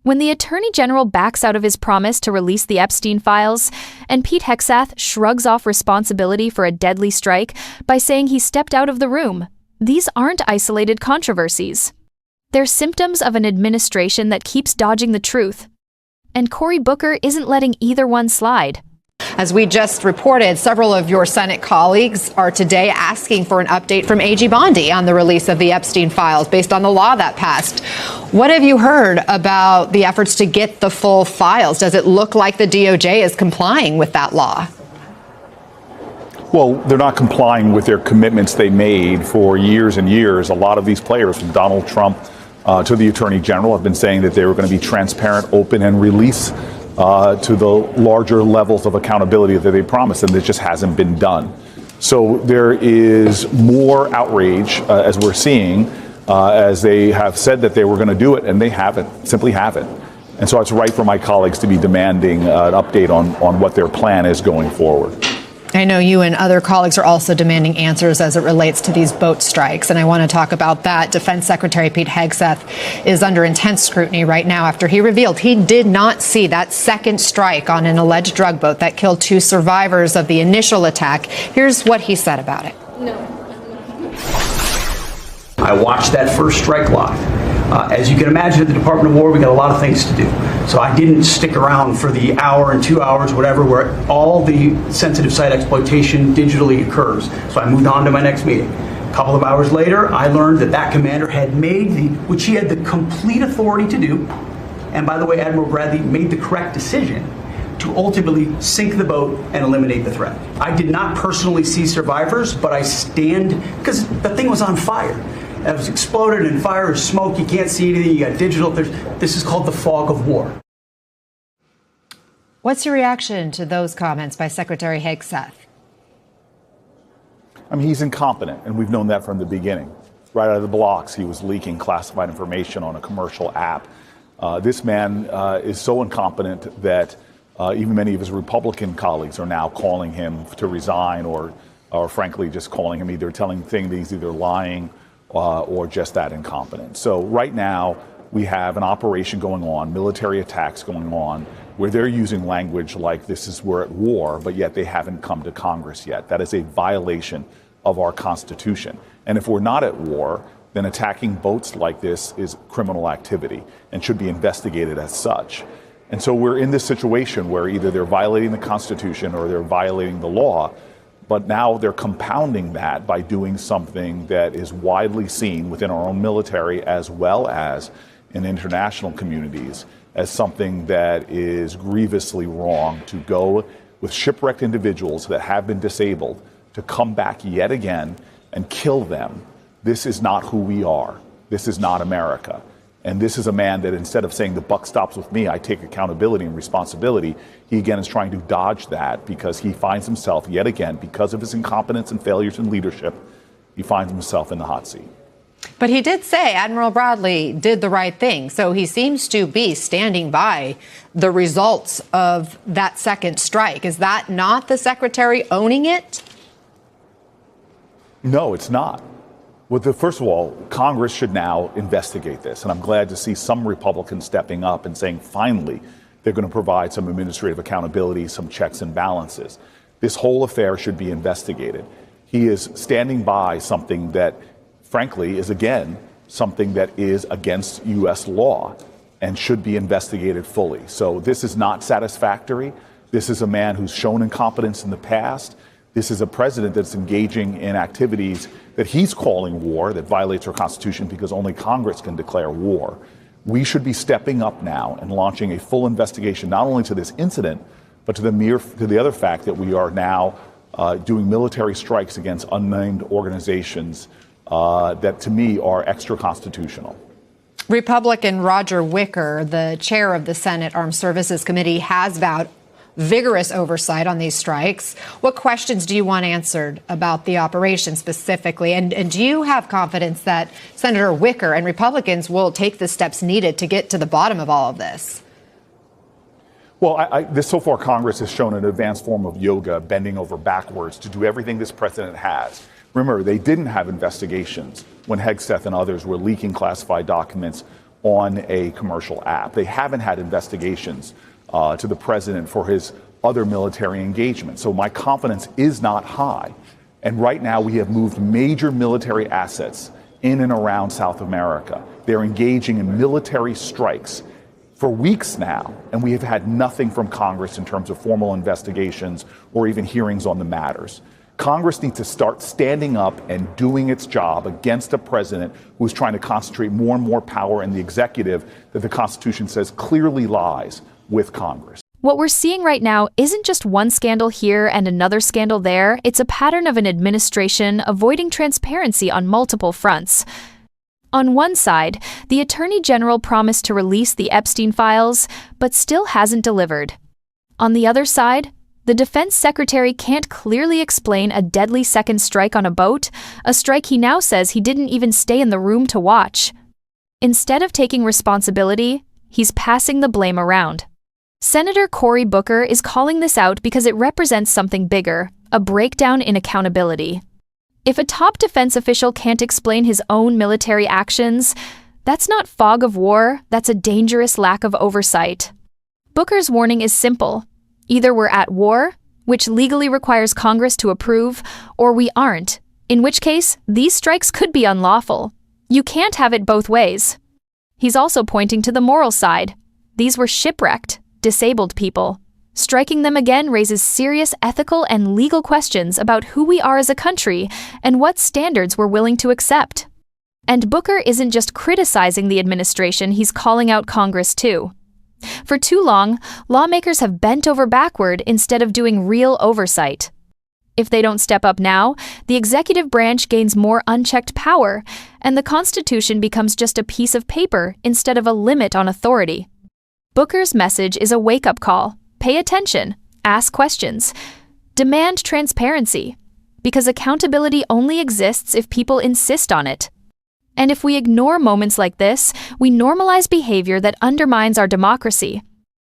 When the Attorney General backs out of his promise to release the Epstein files, and Pete Hegseth shrugs off responsibility for a deadly strike by saying he stepped out of the room, these aren't isolated controversies. They're symptoms of an administration that keeps dodging the truth. And Cory Booker isn't letting either one slide. As we just reported, several of your Senate colleagues are today asking for an update from AG Bondi on the release of the Epstein files based on the law that passed. What have you heard about the efforts to get the full files? Does it look like the DOJ is complying with that law? Well, they're not complying with their commitments they made for years and years. A lot of these players, from Donald Trump to the Attorney General, have been saying that they were going to be transparent, open, and release to the larger levels of accountability that they promised, and this just hasn't been done. So there is more outrage, as we're seeing, as they have said that they were going to do it, and they simply haven't. And so it's right for my colleagues to be demanding an update on what their plan is going forward. I know you and other colleagues are also demanding answers as it relates to these boat strikes, and I want to talk about that. Defense Secretary Pete Hegseth is under intense scrutiny right now after he revealed he did not see that second strike on an alleged drug boat that killed 2 survivors of the initial attack. Here's what he said about it. I watched that first strike live. As you can imagine, at the Department of War, we got a lot of things to do. So I didn't stick around for the hour and 2 hours, whatever, where all the sensitive site exploitation digitally occurs. So I moved on to my next meeting. A couple of hours later, I learned that commander had made which he had the complete authority to do, and by the way, Admiral Bradley made the correct decision to ultimately sink the boat and eliminate the threat. I did not personally see survivors, but I stand, because the thing was on fire. It was exploded and fire or smoke. You can't see anything. You got digital. This is called the fog of war. What's your reaction to those comments by Secretary Hegseth? I mean, he's incompetent, and we've known that from the beginning. Right out of the blocks, he was leaking classified information on a commercial app. This man is so incompetent that even many of his Republican colleagues are now calling him to resign, or frankly, just calling him telling him that he's either lying or just that incompetent. So right now, we have an operation going on, military attacks going on, where they're using language like we're at war, but yet they haven't come to Congress yet. That is a violation of our Constitution. And if we're not at war, then attacking boats like this is criminal activity and should be investigated as such. And so we're in this situation where either they're violating the Constitution or they're violating the law. But now they're compounding that by doing something that is widely seen within our own military as well as in international communities as something that is grievously wrong, to go with shipwrecked individuals that have been disabled to come back yet again and kill them. This is not who we are. This is not America. And this is a man that, instead of saying the buck stops with me, I take accountability and responsibility, he again is trying to dodge that because he finds himself yet again, because of his incompetence and failures in leadership, he finds himself in the hot seat. But he did say Admiral Bradley did the right thing. So he seems to be standing by the results of that second strike. Is that not the secretary owning it? No, it's not. Well, first of all, Congress should now investigate this. And I'm glad to see some Republicans stepping up and saying, finally, they're going to provide some administrative accountability, some checks and balances. This whole affair should be investigated. He is standing by something that, frankly, is, again, something that is against U.S. law and should be investigated fully. So this is not satisfactory. This is a man who's shown incompetence in the past. This is a president that's engaging in activities that he's calling war, that violates our Constitution, because only Congress can declare war. We should be stepping up now and launching a full investigation, not only to this incident, but to the other fact that we are now doing military strikes against unnamed organizations that, to me, are extra constitutional. Republican Roger Wicker, the chair of the Senate Armed Services Committee, has vowed vigorous oversight on these strikes. What questions do you want answered about the operation specifically? And do you have confidence that Senator Wicker and Republicans will take the steps needed to get to the bottom of all of this? Well, so far, Congress has shown an advanced form of yoga, bending over backwards to do everything this president has. Remember, they didn't have investigations when Hegseth and others were leaking classified documents on a commercial app. They haven't had investigations to the president for his other military engagement. So my confidence is not high. And right now we have moved major military assets in and around South America. They're engaging in military strikes for weeks now, and we have had nothing from Congress in terms of formal investigations or even hearings on the matters. Congress needs to start standing up and doing its job against a president who is trying to concentrate more and more power in the executive that the Constitution says clearly lies with Congress. What we're seeing right now isn't just one scandal here and another scandal there. It's a pattern of an administration avoiding transparency on multiple fronts. On one side, the Attorney General promised to release the Epstein files, but still hasn't delivered. On the other side, the Defense Secretary can't clearly explain a deadly second strike on a boat, a strike he now says he didn't even stay in the room to watch. Instead of taking responsibility, he's passing the blame around. Senator Cory Booker is calling this out because it represents something bigger, a breakdown in accountability. If a top defense official can't explain his own military actions, that's not fog of war, that's a dangerous lack of oversight. Booker's warning is simple. Either we're at war, which legally requires Congress to approve, or we aren't, in which case these strikes could be unlawful. You can't have it both ways. He's also pointing to the moral side. These were shipwrecked, disabled people. Striking them again raises serious ethical and legal questions about who we are as a country and what standards we're willing to accept. And Booker isn't just criticizing the administration, he's calling out Congress too. For too long, lawmakers have bent over backward instead of doing real oversight. If they don't step up now, the executive branch gains more unchecked power, and the Constitution becomes just a piece of paper instead of a limit on authority. Booker's message is a wake-up call. Pay attention, ask questions, demand transparency, because accountability only exists if people insist on it. And if we ignore moments like this, we normalize behavior that undermines our democracy.